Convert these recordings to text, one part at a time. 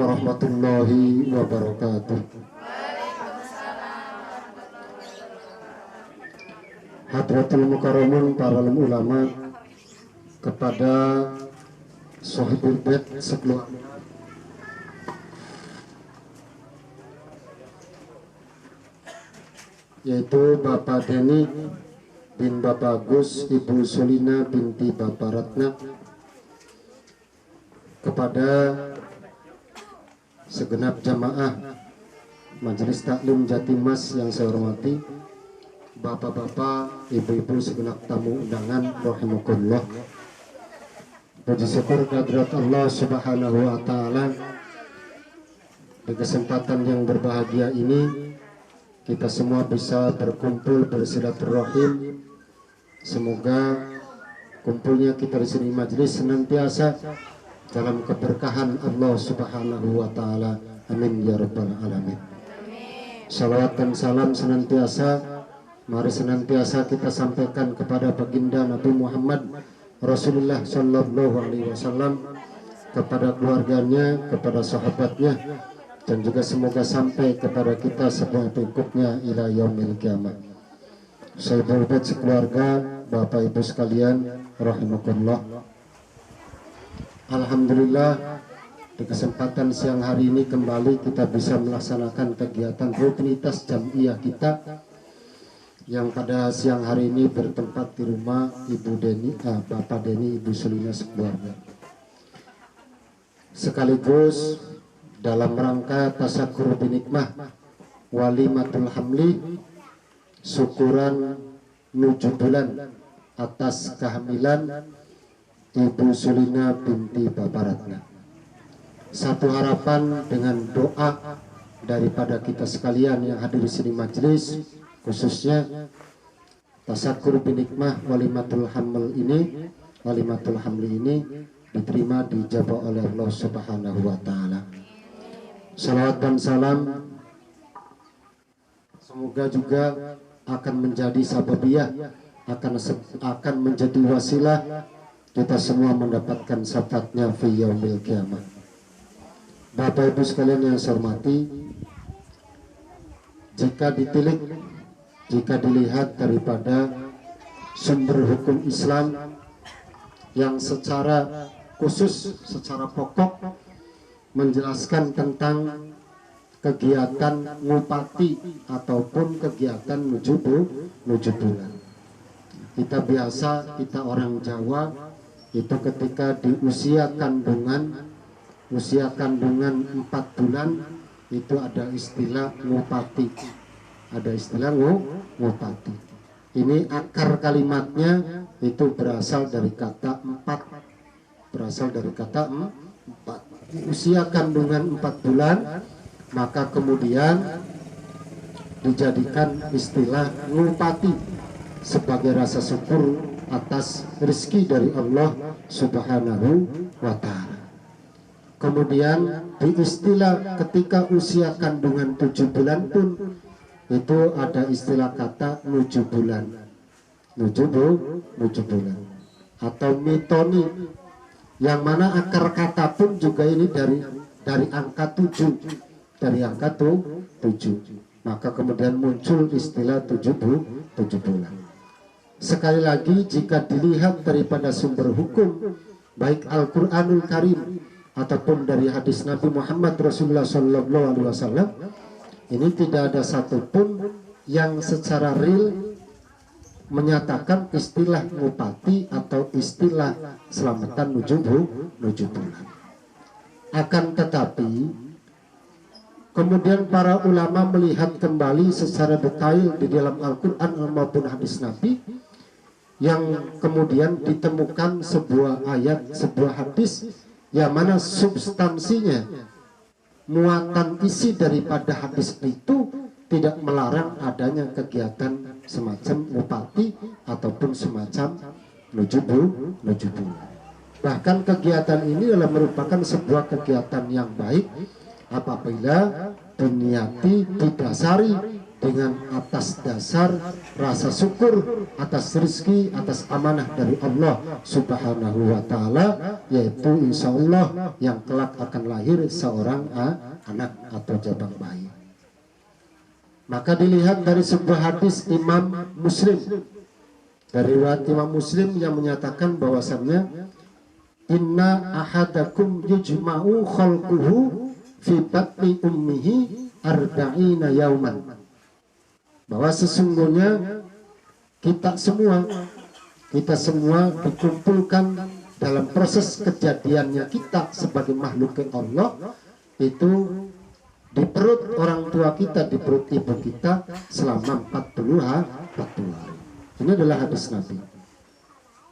warahmatullahi wabarakatuh. Hadratul Mukarramun para ulama, kepada Sohibul Bait sekeluarga, yaitu Bapak Deni bin Bapak Agus, Ibu Sulina binti Bapak Ratna, kepada segenap jamaah Majelis Taklim Jatimas yang saya hormati, bapak-bapak, ibu-ibu, segenap tamu undangan rahimakumullah. Puji syukur kehadirat Allah Subhanahu wa taala, di kesempatan yang berbahagia ini kita semua bisa berkumpul bersilaturahim. Semoga kumpulnya kita di sini majelis senantiasa dalam keberkahan Allah Subhanahu wa taala. Amin ya rabbal alamin. Salawat dan salam senantiasa mari senantiasa kita sampaikan kepada baginda Nabi Muhammad Rasulullah Sallallahu Alaihi Wasallam, kepada keluarganya, kepada sahabatnya, dan juga semoga sampai kepada kita sebagai pengikutnya ila yaumil qiyamah. Saya berbuat sekeluarga, Bapak Ibu sekalian, rahimakumullah. Alhamdulillah, di kesempatan siang hari ini kembali kita bisa melaksanakan kegiatan rutinitas jamiah kita yang pada siang hari ini bertempat di rumah Ibu Deni, Bapak Deni, Ibu Sulina sekeluarga. Sekaligus dalam rangka tasyakur binikmah walimatul hamli, syukuran 7 bulan atas kehamilan Ibu Sulina binti Bapak Ratna. Satu harapan dengan doa daripada kita sekalian yang hadir di sini majelis, khususnya tasyakur binikmah walimatul hamli ini diterima dijabah oleh Allah Subhanahu wa taala. Salawat dan salam semoga juga akan menjadi sababiyah, akan menjadi wasilah kita semua mendapatkan syafaatnya fi yaumil qiyamah. Bapak Ibu sekalian yang saya hormati, jika dilihat daripada sumber hukum Islam yang secara khusus, secara pokok menjelaskan tentang kegiatan ngupati ataupun kegiatan nuju bulan. Kita orang Jawa itu ketika di usia kandungan 4 bulan itu ada istilah ngupati. Ini akar kalimatnya itu berasal dari kata 4. Usia kandungan 4 bulan, maka kemudian dijadikan istilah ngupati sebagai rasa syukur atas rezeki dari Allah Subhanahu wa taala. Kemudian di istilah ketika usia kandungan 7 bulan pun itu ada istilah kata 7 bulan atau mitoni, yang mana akar kata pun juga ini dari angka 7, maka kemudian muncul istilah 7 bulan. Sekali lagi, jika dilihat daripada sumber hukum baik Al-Qur'anul Karim ataupun dari hadis Nabi Muhammad Rasulullah Sallallahu Alaihi Wasallam, ini tidak ada satupun yang secara real menyatakan istilah ngupati atau istilah selamatan nuju bulan. Akan tetapi kemudian para ulama melihat kembali secara detail di dalam Al-Quran maupun hadis Nabi, yang kemudian ditemukan sebuah ayat, sebuah hadis yang mana substansinya, muatan isi daripada hadis itu tidak melarang adanya kegiatan semacam ngupati ataupun semacam nuju bulan. Bahkan kegiatan ini adalah merupakan sebuah kegiatan yang baik apabila diniati, didasari dengan atas dasar rasa syukur atas rezeki, atas amanah dari Allah Subhanahu wa Ta'ala, yaitu insya Allah yang kelak akan lahir seorang anak atau jabang bayi. Maka dilihat dari sebuah hadis Imam Muslim, dari riwayat Imam Muslim yang menyatakan bahwasannya inna ahadakum yujma'u khalquhu fi batni ummihi arba'ina yauman, bahwa sesungguhnya kita semua dikumpulkan dalam proses kejadiannya kita sebagai makhluk Allah itu di perut orang tua kita, di perut ibu kita selama 40 hari. Ini adalah hadis Nabi.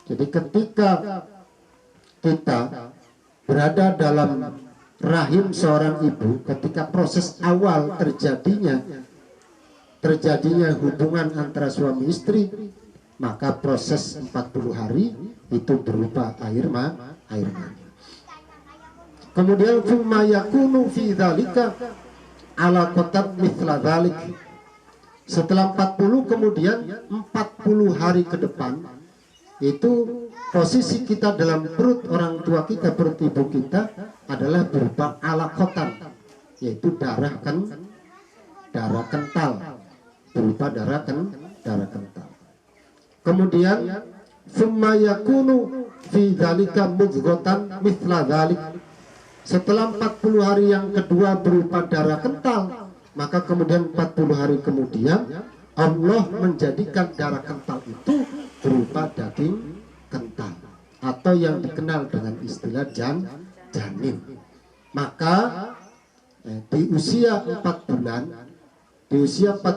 Jadi ketika kita berada dalam rahim seorang ibu, ketika proses awal terjadinya hubungan antara suami istri, maka proses 40 hari itu berupa air mani. Kemudian thumma yakunu fi dzalika ala qatab mithla dzalik. Setelah 40, kemudian 40 hari ke depan itu posisi kita dalam perut orang tua kita, perut ibu kita adalah berupa alaqatan, yaitu darah kental, berupa darah kental. Kemudian summa yakunu fi dzalika mudghatan mithla dzalik. Setelah 40 hari yang kedua berupa darah kental, maka kemudian 40 hari kemudian Allah menjadikan darah kental itu berupa daging kental, atau yang dikenal dengan istilah janin. Maka di usia 4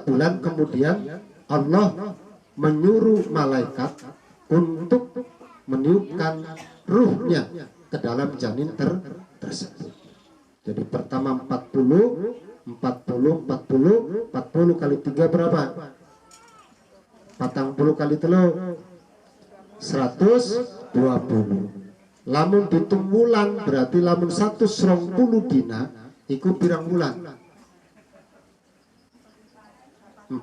bulan kemudian Allah menyuruh malaikat untuk meniupkan ruhnya ke dalam janin tersebut. Jadi pertama 40 kali 3 berapa? 40 kali 3 120. Lamun ditung wulan berarti lamun 120 dina iku pirang bulan? 4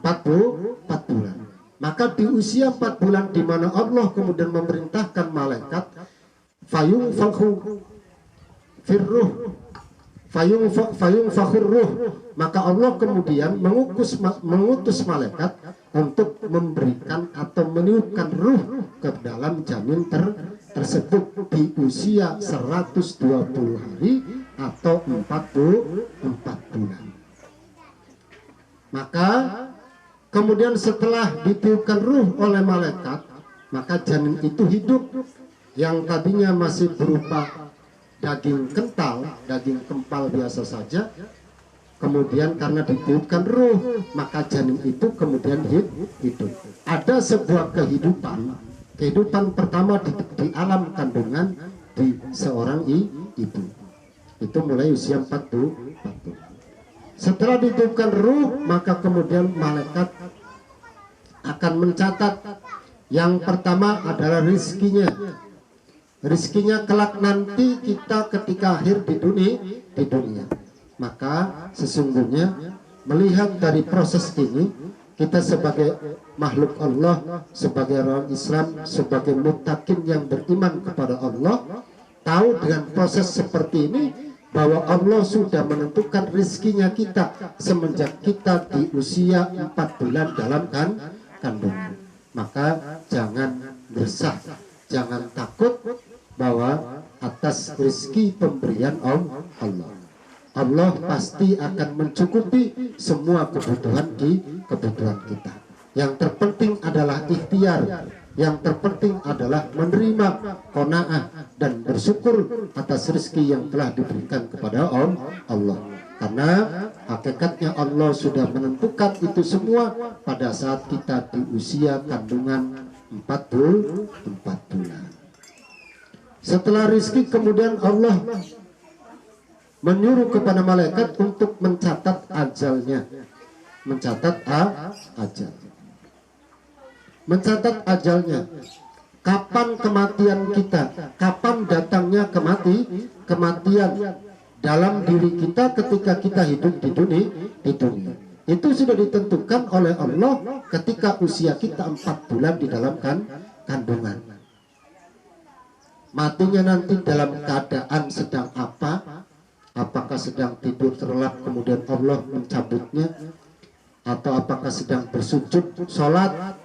bulan. Maka di usia 4 bulan di mana Allah kemudian memerintahkan malaikat fayunfakhu firruh fayunfakhur ruh, maka Allah kemudian mengutus malaikat untuk memberikan atau meniupkan ruh ke dalam janin tersebut di usia 120 hari atau 44 bulan. Maka kemudian setelah ditiupkan ruh oleh malaikat, maka janin itu hidup, yang tadinya masih berupa daging kental, daging kempal biasa saja, kemudian karena ditiupkan ruh, maka janin itu kemudian hidup. Ada sebuah kehidupan pertama di alam kandungan di seorang ibu. Itu mulai usia 40. Setelah ditiupkan ruh, maka kemudian malaikat akan mencatat yang pertama adalah rizkinya. Rizkinya kelak nanti kita ketika akhir di dunia. Maka sesungguhnya melihat dari proses ini, kita sebagai makhluk Allah, sebagai orang Islam, sebagai muttaqin yang beriman kepada Allah, tahu dengan proses seperti ini bahwa Allah sudah menentukan rizkinya kita semenjak kita di usia 4 bulan dalam kandungan. Maka jangan gersah, jangan takut bahwa atas rezeki pemberian Allah. Allah pasti akan mencukupi semua kebutuhan kita. Yang terpenting adalah ikhtiar, yang terpenting adalah menerima qanaah dan bersyukur atas rezeki yang telah diberikan kepada Allah. Karena hakikatnya Allah sudah menentukan itu semua pada saat kita di usia kandungan 4 bulan. Setelah rizki kemudian Allah menyuruh kepada malaikat untuk mencatat ajalnya, mencatat ajalnya, kapan kematian kita, kapan datangnya kematian dalam diri kita ketika kita hidup di dunia. Itu sudah ditentukan oleh Allah ketika usia kita 4 bulan di dalam kandungan. Matinya nanti dalam keadaan sedang apa? Apakah sedang tidur terlelap kemudian Allah mencabutnya, atau apakah sedang bersujud sholat,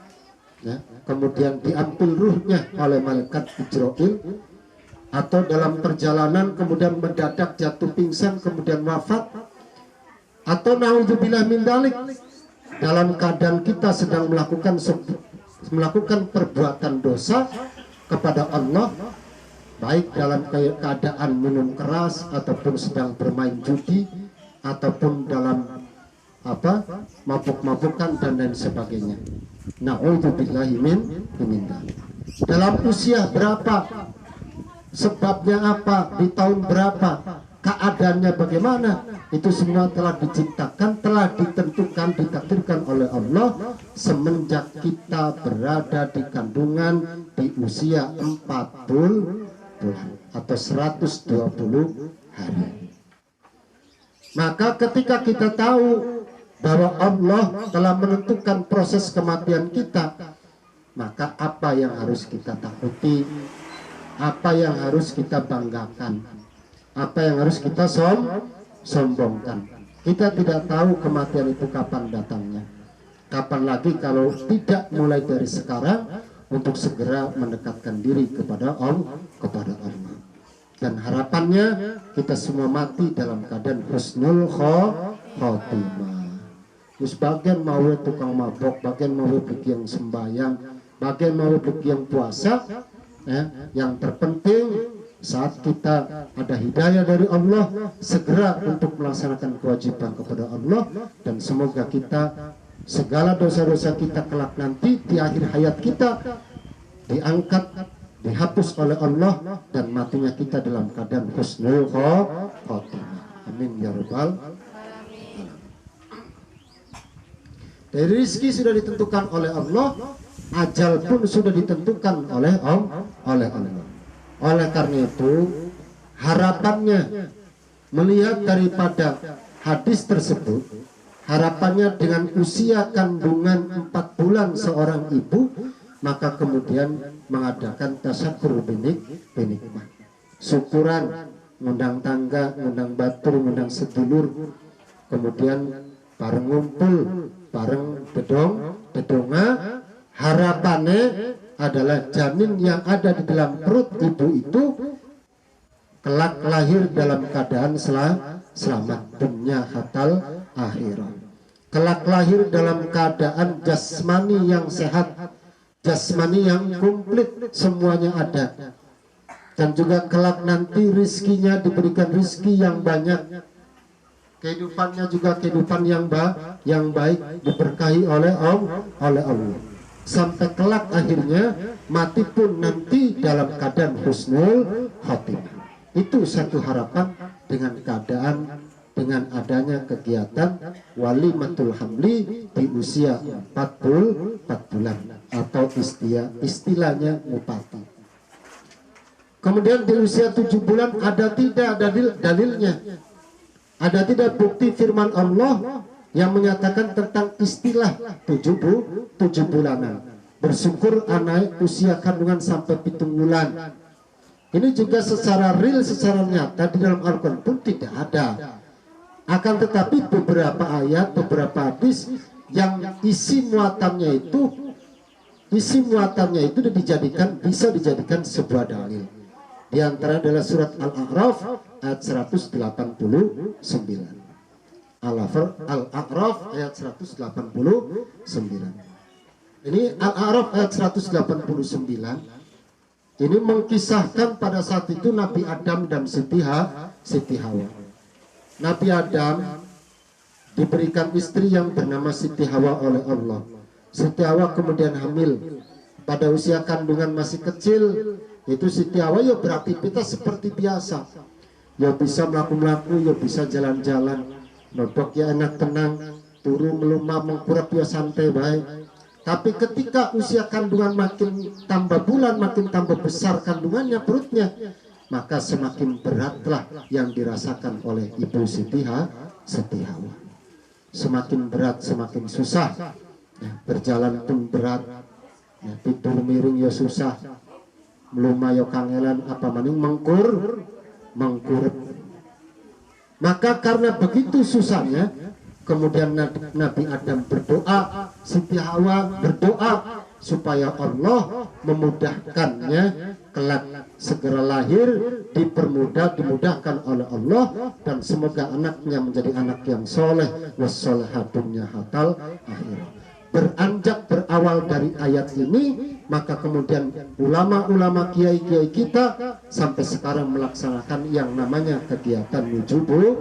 ya, kemudian diambil ruhnya oleh malaikat Jibril, atau dalam perjalanan kemudian mendadak jatuh pingsan kemudian wafat, atau naudzubillah min dzalik dalam keadaan kita sedang melakukan perbuatan dosa kepada Allah, baik dalam keadaan minum keras ataupun sedang bermain judi ataupun dalam mabuk-mabukan dan lain sebagainya. Na'udzubillahi min dzalik. Dalam usia berapa, sebabnya apa, di tahun berapa, keadaannya bagaimana, itu semua telah diciptakan, telah ditentukan, ditakdirkan oleh Allah semenjak kita berada di kandungan di usia 40 bulan atau 120 hari. Maka ketika kita tahu bahwa Allah telah menentukan proses kematian kita, maka apa yang harus kita takuti, apa yang harus kita banggakan, apa yang harus kita sombongkan. Kita tidak tahu kematian itu kapan datangnya. Kapan lagi kalau tidak mulai dari sekarang untuk segera mendekatkan diri kepada Allah. Dan harapannya kita semua mati dalam keadaan husnul khotimah. Terus bagian mau tukang mabok, bagian mau pergi yang sembahyang, bagian mau pergi yang puasa, yang terpenting saat kita ada hidayah dari Allah, segera untuk melaksanakan kewajiban kepada Allah, dan semoga kita segala dosa-dosa kita kelak nanti di akhir hayat kita diangkat, dihapus oleh Allah, dan matinya kita dalam keadaan husnul khotimah. Amin ya rabbal alamin. Dari rezeki sudah ditentukan oleh Allah, ajal pun sudah ditentukan oleh Allah. Oleh karena itu, harapannya melihat daripada hadis tersebut, harapannya dengan usia kandungan 4 bulan seorang ibu, maka kemudian mengadakan tasyakur binikmah, syukuran, ngundang tangga, ngundang batur, ngundang sedulur, kemudian bareng ngumpul, bareng bedonga. Harapannya adalah janin yang ada di dalam perut ibu itu kelak lahir dalam keadaan selamat dunia hatal akhirat, kelak lahir dalam keadaan jasmani yang sehat, jasmani yang komplit, semuanya ada, dan juga kelak nanti rizkinya diberikan rizki yang banyak, kehidupannya juga kehidupan yang baik, diberkahi oleh Allah, sampai kelak akhirnya mati pun nanti dalam keadaan husnul khotimah. Itu satu harapan dengan keadaan, dengan adanya kegiatan walimatul hamli di usia 4 bulan atau istilahnya mupati. Kemudian di usia 7 bulan ada tidak dalilnya, ada tidak bukti firman Allah yang menyatakan tentang istilah 7 bulanan. Bersyukur anak usia kandungan sampai 7 bulan. Ini juga secara real, secara nyata di dalam Al-Quran pun tidak ada. Akan tetapi beberapa ayat, beberapa hadis yang isi muatannya itu bisa dijadikan sebuah dalil. Di antara adalah surat Al-A'raf ayat 189. Al-A'raf ayat 189. Ini Al-A'raf ayat 189. Ini mengkisahkan pada saat itu Nabi Adam dan Siti Hawa. Nabi Adam diberikan istri yang bernama Siti Hawa oleh Allah. Siti Hawa kemudian hamil. Pada usia kandungan masih kecil, itu Siti Hawa ya beraktivitas seperti biasa. Ya bisa melaku-melaku, ya bisa jalan-jalan. Nodok ya enak tenang, turu melumah mengkurap ya santai baik. Tapi ketika usia kandungan makin tambah bulan, makin tambah besar kandungannya, perutnya, maka semakin beratlah yang dirasakan oleh ibu Siti Hawa. semakin berat semakin susah. Berjalan pun berat, tidur miring ya susah, melumayo kangelan apa maning mengkurep. Maka karena begitu susahnya, kemudian Nabi Adam berdoa, Siti Hawa berdoa supaya Allah memudahkannya kelak segera lahir, dimudahkan oleh Allah, dan semoga anaknya menjadi anak yang soleh wassolahatunnya hatal akhir. Beranjak berawal dari ayat ini, maka kemudian ulama-ulama kiai-kiai kita sampai sekarang melaksanakan yang namanya kegiatan nujubulan.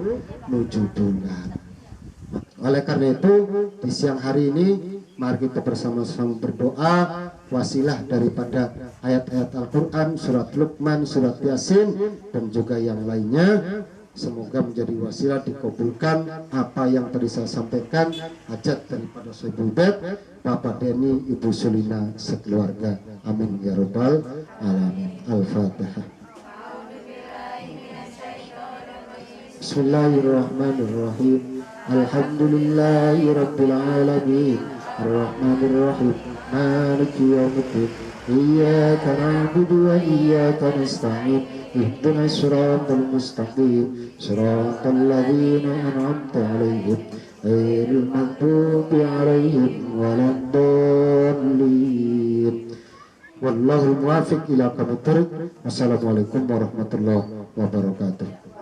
Oleh karena itu di siang hari ini mari kita bersama-sama berdoa wasilah daripada ayat-ayat Al-Quran, surat Luqman, surat Yasin, dan juga yang lainnya. Semoga menjadi wasilah dikabulkan apa yang tadi saya sampaikan, hajat daripada Soebul Bed, Bapak Denny, Ibu Sulina, sekeluarga. Amin ya rabbal alamin. Al-Fatihah. Bismillahirrahmanirrahim. Alhamdulillahi rabbil alamin. Ar-Rahmanir-Rahim. Maliki yaumiddin. Iyyaka na'budu wa iyyaka nasta'in. Ihdinas siratal mustaqim. Siratal ladzina an'amta 'alaihim ghairil maghdubi 'alaihim waladdallin. Wallahul muwaffiq ila aqwamit thoriq. Wassalamualaikum warahmatullahi wabarakatuh.